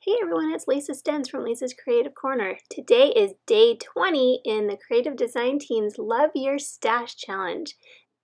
Hey everyone, it's Lisa Stens from Lisa's Creative Corner. Today is day 20 in the Creative Design Team's Love Your Stash Challenge.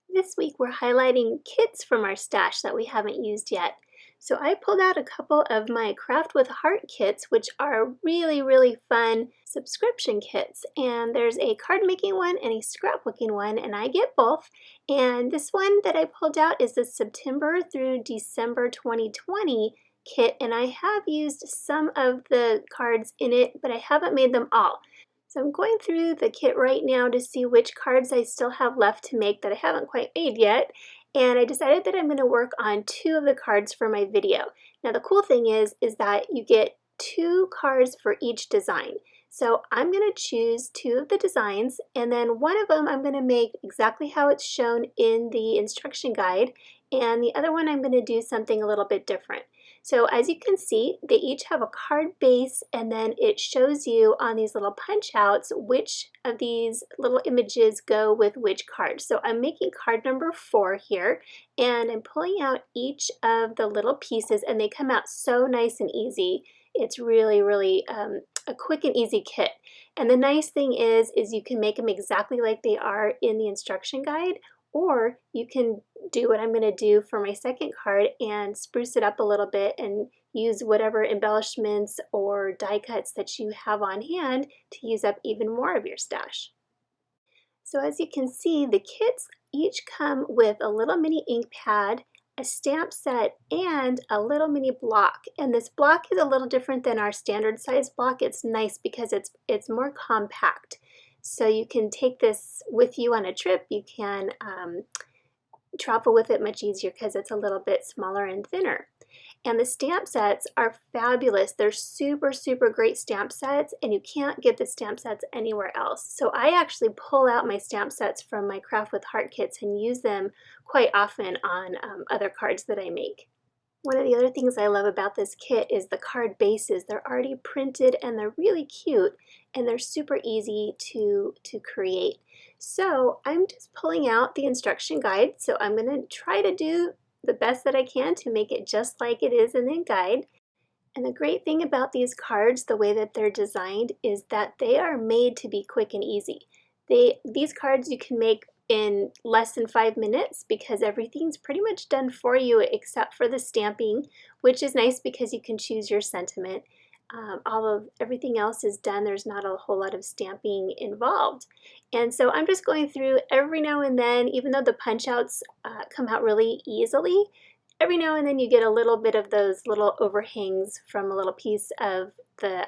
This week we're highlighting kits from our stash that we haven't used yet. So I pulled out a couple of my Craft with Heart kits, which are really fun subscription kits. And there's a card making one and a scrapbooking one, and I get both. And this one that I pulled out is the September through December 2020 kit, and I have used some of the cards in it, but I haven't made them all. So I'm going through the kit right now to see which cards I still have left to make that I haven't quite made yet, and I decided that I'm going to work on 2 of the cards for my video. Now the cool thing is that you get 2 cards for each design. So I'm going to choose 2 of the designs, and then one of them I'm going to make exactly how it's shown in the instruction guide, and the other one I'm going to do something a little bit different. So as you can see, they each have a card base, and then it shows you on these little punch outs which of these little images go with which card. So I'm making card number 4 here, and I'm pulling out each of the little pieces, and they come out so nice and easy. It's really a quick and easy kit. And the nice thing is you can make them exactly like they are in the instruction guide, or you can do what I'm going to do for my second card and spruce it up a little bit and use whatever embellishments or die cuts that you have on hand to use up even more of your stash. So as you can see, the kits each come with a little mini ink pad, a stamp set, and a little mini block. And this block is a little different than our standard size block. It's nice because it's more compact. So you can take this with you on a trip. You can travel with it much easier because it's a little bit smaller and thinner. And the stamp sets are fabulous. They're super great stamp sets, and you can't get the stamp sets anywhere else. So I actually pull out my stamp sets from my Craft with Heart kits and use them quite often on other cards that I make. One of the other things I love about this kit is the card bases. They're already printed and they're really cute, and they're super easy to create. So I'm just pulling out the instruction guide. So I'm going to try to do the best that I can to make it just like it is in the guide. And the great thing about these cards, the way that they're designed, is that they are made to be quick and easy. These cards you can make in less than 5 minutes because everything's pretty much done for you except for the stamping, which is nice because you can choose your sentiment. Everything else is done. There's not a whole lot of stamping involved. And so I'm just going through every now and then, even though the punch outs come out really easily, every now and then you get a little bit of those little overhangs from a little piece of the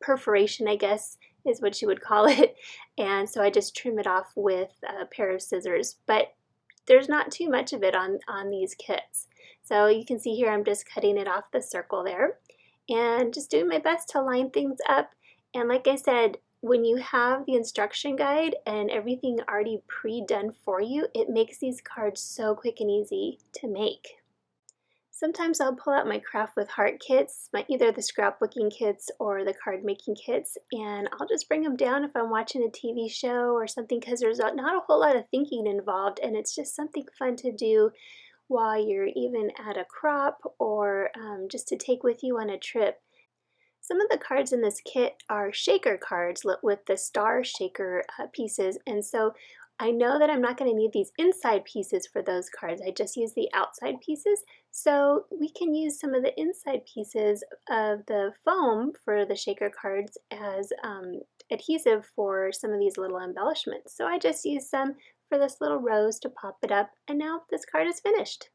perforation, I guess is what you would call it. And so I just trim it off with a pair of scissors, but there's not too much of it on these kits. So you can see here I'm just cutting it off the circle there and just doing my best to line things up. And like I said, when you have the instruction guide and everything already pre-done for you, it makes these cards so quick and easy to make. Sometimes I'll pull out my Craft with Heart kits, either the scrapbooking kits or the card making kits, and I'll just bring them down if I'm watching a TV show or something, because there's not a whole lot of thinking involved, and it's just something fun to do while you're even at a crop or just to take with you on a trip. Some of the cards in this kit are shaker cards with the star shaker pieces, and so I know that I'm not going to need these inside pieces for those cards. I just use the outside pieces. So we can use some of the inside pieces of the foam for the shaker cards as adhesive for some of these little embellishments. So I just use some for this little rose to pop it up, and now this card is finished.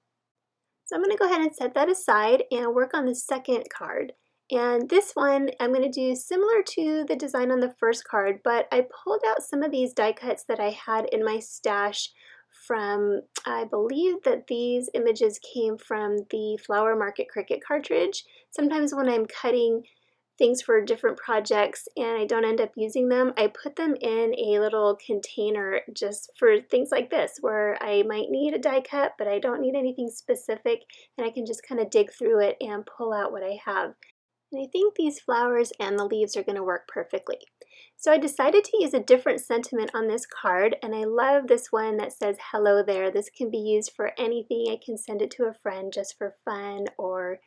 So I'm going to go ahead and set that aside and work on the second card. And this one I'm going to do similar to the design on the first card, but I pulled out some of these die cuts that I had in my stash from, I believe that these images came from the Flower Market Cricut cartridge. Sometimes when I'm cutting things for different projects and I don't end up using them, I put them in a little container just for things like this, where I might need a die cut, but I don't need anything specific, and I can just kind of dig through it and pull out what I have. And I think these flowers and the leaves are going to work perfectly. So I decided to use a different sentiment on this card, and I love this one that says hello there. This can be used for anything. I can send it to a friend just for fun, or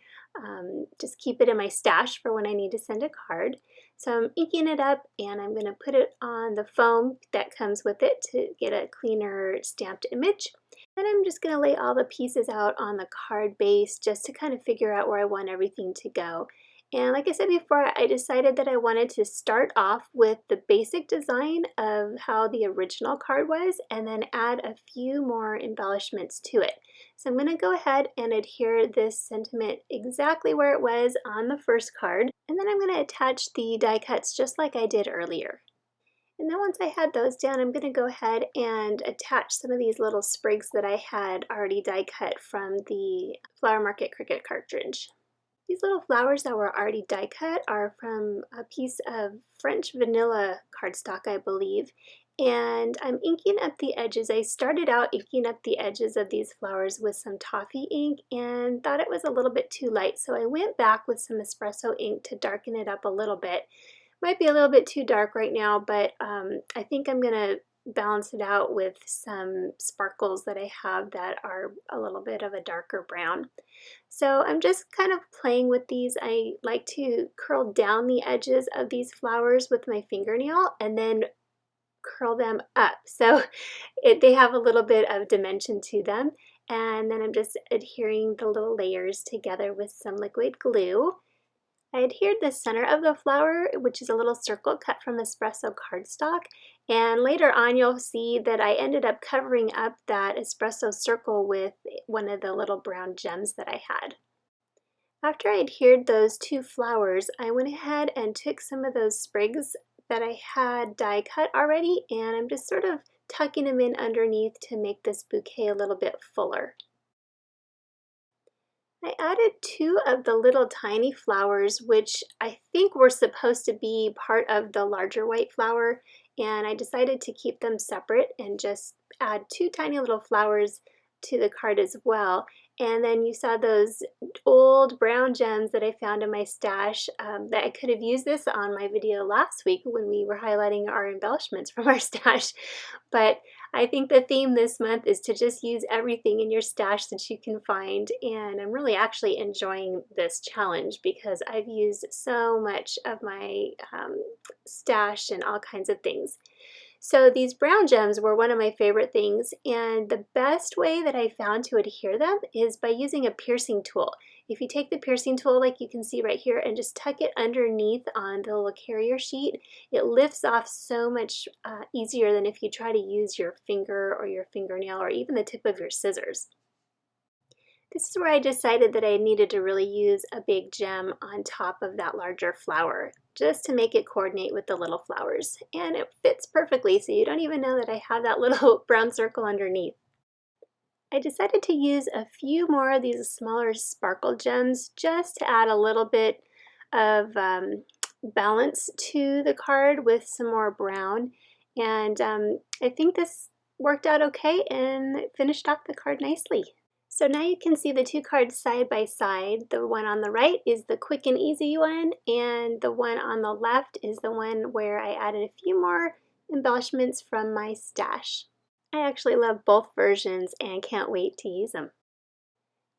just keep it in my stash for when I need to send a card. So I'm inking it up and I'm going to put it on the foam that comes with it to get a cleaner stamped image. Then I'm just going to lay all the pieces out on the card base just to kind of figure out where I want everything to go. And like I said before, I decided that I wanted to start off with the basic design of how the original card was and then add a few more embellishments to it. So I'm going to go ahead and adhere this sentiment exactly where it was on the first card, and then I'm going to attach the die cuts just like I did earlier. And then once I had those down, I'm going to go ahead and attach some of these little sprigs that I had already die cut from the Flower Market Cricut cartridge. These little flowers that were already die cut are from a piece of French vanilla cardstock, I believe, and I'm inking up the edges. I started out inking up the edges of these flowers with some toffee ink and thought it was a little bit too light, so I went back with some espresso ink to darken it up a little bit. Might be a little bit too dark right now, but I think I'm going to balance it out with some sparkles that I have that are a little bit of a darker brown. So I'm just kind of playing with these. I like to curl down the edges of these flowers with my fingernail and then curl them up. So they have a little bit of dimension to them. And then I'm just adhering the little layers together with some liquid glue. I adhered the center of the flower, which is a little circle cut from Espresso Cardstock, and later on you'll see that I ended up covering up that espresso circle with one of the little brown gems that I had. After I adhered those two flowers, I went ahead and took some of those sprigs that I had die cut already, and I'm just sort of tucking them in underneath to make this bouquet a little bit fuller. I added two of the little tiny flowers, which I think were supposed to be part of the larger white flower, and I decided to keep them separate and just add two tiny little flowers to the card as well. And then you saw those old brown gems that I found in my stash that I could have used this on my video last week when we were highlighting our embellishments from our stash. But I think the theme this month is to just use everything in your stash that you can find, and I'm really actually enjoying this challenge because I've used so much of my stash and all kinds of things. So these brown gems were one of my favorite things, and the best way that I found to adhere them is by using a piercing tool. If you take the piercing tool like you can see right here and just tuck it underneath on the little carrier sheet, it lifts off so much easier than if you try to use your finger or your fingernail or even the tip of your scissors. This is where I decided that I needed to really use a big gem on top of that larger flower, just to make it coordinate with the little flowers. And it fits perfectly, so you don't even know that I have that little brown circle underneath. I decided to use a few more of these smaller sparkle gems just to add a little bit of balance to the card with some more brown. And I think this worked out okay and finished off the card nicely. So now you can see the two cards side by side. The one on the right is the quick and easy one, and the one on the left is the one where I added a few more embellishments from my stash. I actually love both versions and can't wait to use them.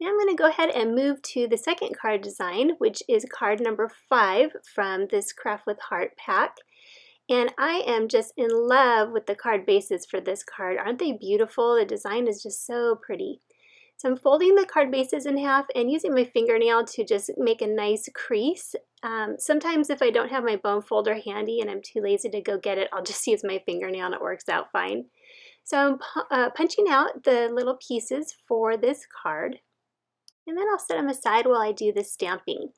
Now I'm going to go ahead and move to the second card design, which is card number 5 from this Craft with Heart pack. And I am just in love with the card bases for this card. Aren't they beautiful? The design is just so pretty. So I'm folding the card bases in half and using my fingernail to just make a nice crease. Sometimes if I don't have my bone folder handy and I'm too lazy to go get it, I'll just use my fingernail and it works out fine. So I'm punching out the little pieces for this card, and then I'll set them aside while I do the stamping.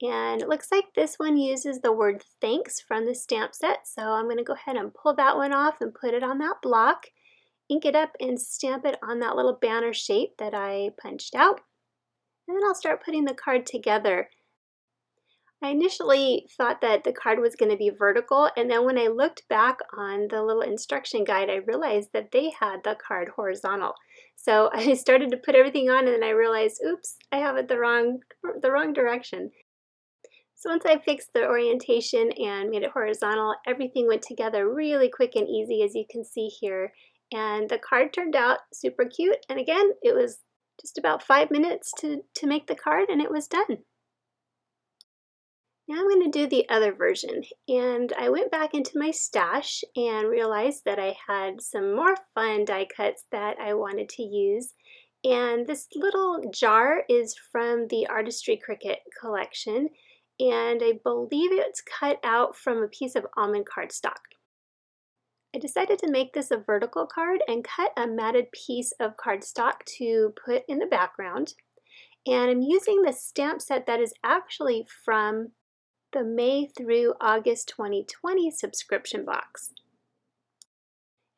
And it looks like this one uses the word thanks from the stamp set, so I'm going to go ahead and pull that one off and put it on that block, ink it up and stamp it on that little banner shape that I punched out. And then I'll start putting the card together. I initially thought that the card was going to be vertical, and then when I looked back on the little instruction guide, I realized that they had the card horizontal. So I started to put everything on, and then I realized, oops, I have it the wrong direction. So once I fixed the orientation and made it horizontal, everything went together really quick and easy, as you can see here. And the card turned out super cute, and again, it was just about 5 minutes to make the card, and it was done. Now I'm going to do the other version, and I went back into my stash and realized that I had some more fun die cuts that I wanted to use. And this little jar is from the Artistry Cricut collection, and I believe it's cut out from a piece of almond cardstock. I decided to make this a vertical card and cut a matted piece of cardstock to put in the background. And I'm using the stamp set that is actually from the May through August 2020 subscription box.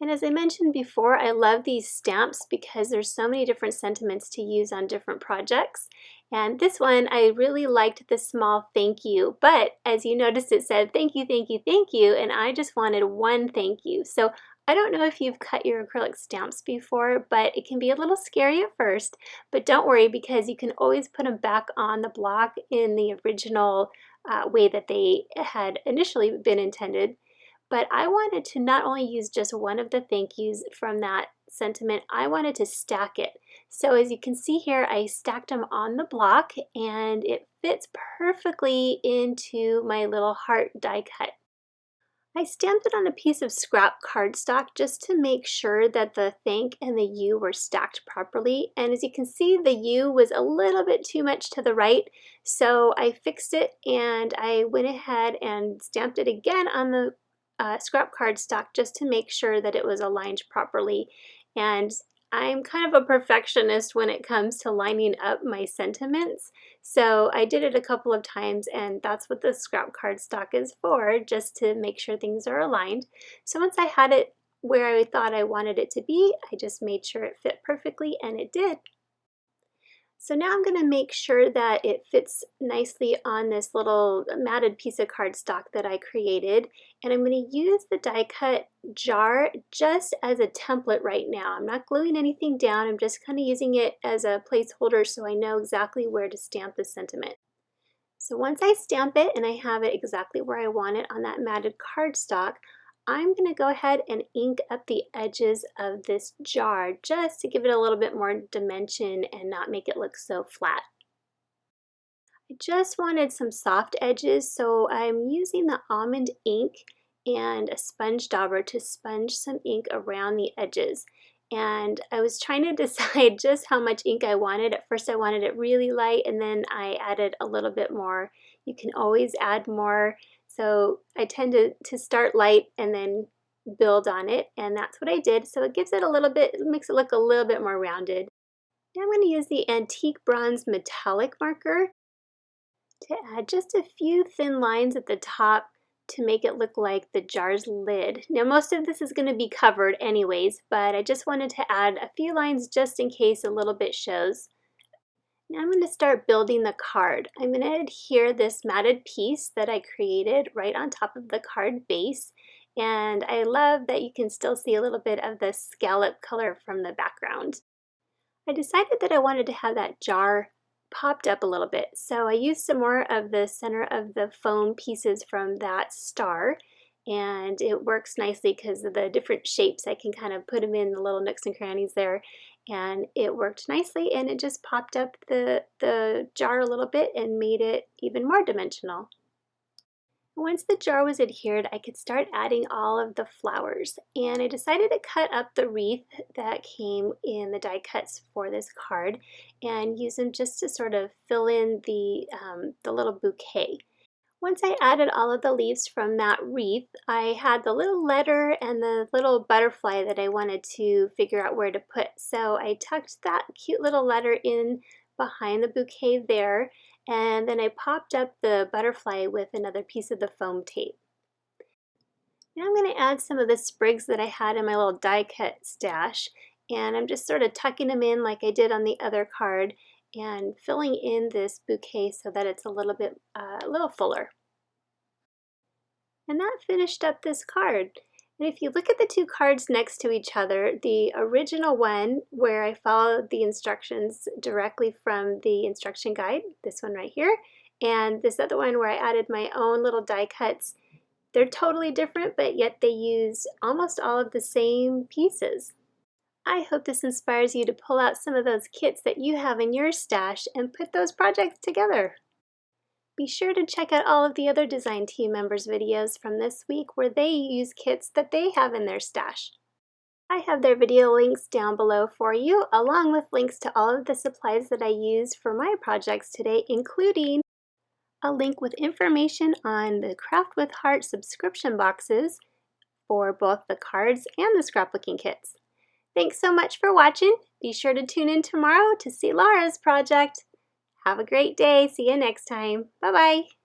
And as I mentioned before, I love these stamps because there's so many different sentiments to use on different projects. And this one, I really liked the small thank you, but as you noticed, it said thank you, thank you, thank you, and I just wanted one thank you. So I don't know if you've cut your acrylic stamps before, but it can be a little scary at first, but don't worry because you can always put them back on the block in the original way that they had initially been intended. But I wanted to not only use just one of the thank yous from that sentiment, I wanted to stack it. So as you can see here, I stacked them on the block and it fits perfectly into my little heart die cut. I stamped it on a piece of scrap cardstock just to make sure that the thank and the U were stacked properly. And as you can see, the U was a little bit too much to the right. So I fixed it and I went ahead and stamped it again on the scrap cardstock just to make sure that it was aligned properly. And I'm kind of a perfectionist when it comes to lining up my sentiments, so I did it a couple of times, and that's what the scrap cardstock is for, just to make sure things are aligned. So once I had it where I thought I wanted it to be, I just made sure it fit perfectly, and it did. So now I'm going to make sure that it fits nicely on this little matted piece of cardstock that I created. And I'm going to use the die cut jar just as a template right now. I'm not gluing anything down. I'm just kind of using it as a placeholder so I know exactly where to stamp the sentiment. So once I stamp it and I have it exactly where I want it on that matted cardstock, I'm going to go ahead and ink up the edges of this jar just to give it a little bit more dimension and not make it look so flat. I just wanted some soft edges, so I'm using the almond ink and a sponge dauber to sponge some ink around the edges. And I was trying to decide just how much ink I wanted. At first I wanted it really light, and then I added a little bit more. You can always add more. So I tend to start light and then build on it, and that's what I did. So it gives it a little bit, it makes it look a little bit more rounded. Now I'm going to use the antique bronze metallic marker to add just a few thin lines at the top to make it look like the jar's lid. Now most of this is going to be covered anyways, but I just wanted to add a few lines just in case a little bit shows. Now I'm going to start building the card. I'm going to adhere this matted piece that I created right on top of the card base, and I love that you can still see a little bit of the scallop color from the background. I decided that I wanted to have that jar popped up a little bit, so I used some more of the center of the foam pieces from that star, and it works nicely because of the different shapes. I can kind of put them in the little nooks and crannies there, and it worked nicely, and it just popped up the jar a little bit and made it even more dimensional. Once the jar was adhered, I could start adding all of the flowers, and I decided to cut up the wreath that came in the die cuts for this card and use them just to sort of fill in the little bouquet. Once I added all of the leaves from that wreath, I had the little letter and the little butterfly that I wanted to figure out where to put. So I tucked that cute little letter in behind the bouquet there, and then I popped up the butterfly with another piece of the foam tape. Now I'm going to add some of the sprigs that I had in my little die cut stash, and I'm just sort of tucking them in like I did on the other card and filling in this bouquet so that it's a little fuller. And that finished up this card. And if you look at the two cards next to each other, the original one where I followed the instructions directly from the instruction guide, this one right here, and this other one where I added my own little die cuts, they're totally different, but yet they use almost all of the same pieces. I hope this inspires you to pull out some of those kits that you have in your stash and put those projects together. Be sure to check out all of the other design team members' videos from this week where they use kits that they have in their stash. I have their video links down below for you, along with links to all of the supplies that I used for my projects today, including a link with information on the Craft with Heart subscription boxes for both the cards and the scrapbooking kits. Thanks so much for watching. Be sure to tune in tomorrow to see Laura's project. Have a great day. See you next time. Bye-bye.